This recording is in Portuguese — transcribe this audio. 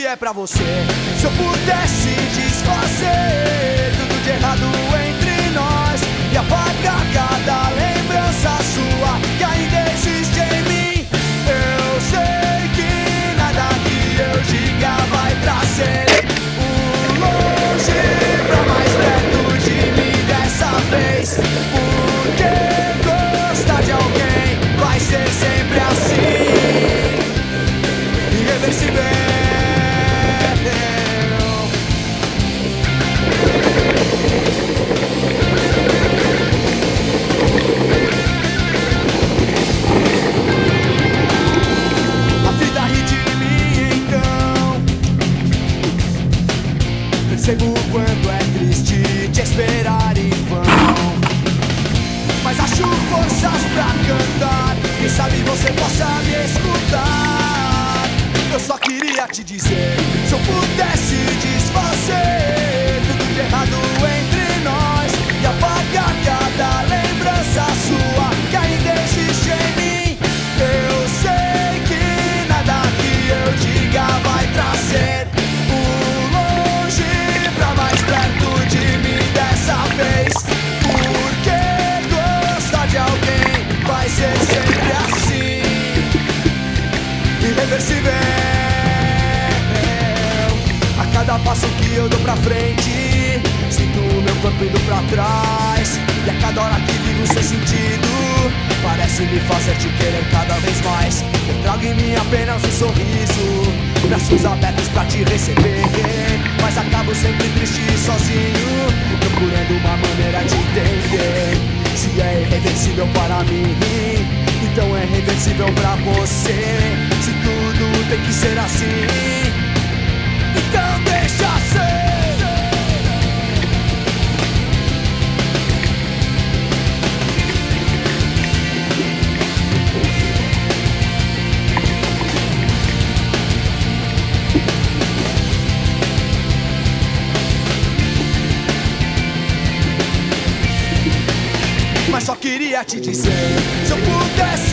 que é pra você. Se eu pudesse desfazer tudo de errado entre nós e apagar cada lembrança sua que ainda existe em mim, eu sei que nada que eu diga vai trazer o longe pra mais perto de mim dessa vez. Porque gostar de alguém vai ser sempre assim, irreversível. Percebo o quanto é triste te esperar em vão, mas acho forças pra cantar. Quem sabe você possa me escutar. Eu só queria te dizer, se eu pudesse desfazer tudo de errado entre nós e apagar cada lembrança sua que ainda existe em mim, eu sei que nada que eu diga vai trazer ser sempre assim, irreversível. A cada passo que eu dou pra frente, sinto o meu corpo indo pra trás. E a cada hora que vivo sem sentido, parece me fazer te querer cada vez mais. Eu trago em mim apenas um sorriso, braços abertos pra te receber, mas acabo sempre triste e sozinho, procurando uma maneira de entender. Se é irreversível para mim, então é reversível pra você. Se tudo tem que ser assim, então deixa ser. Mas só queria te dizer, se eu pudesse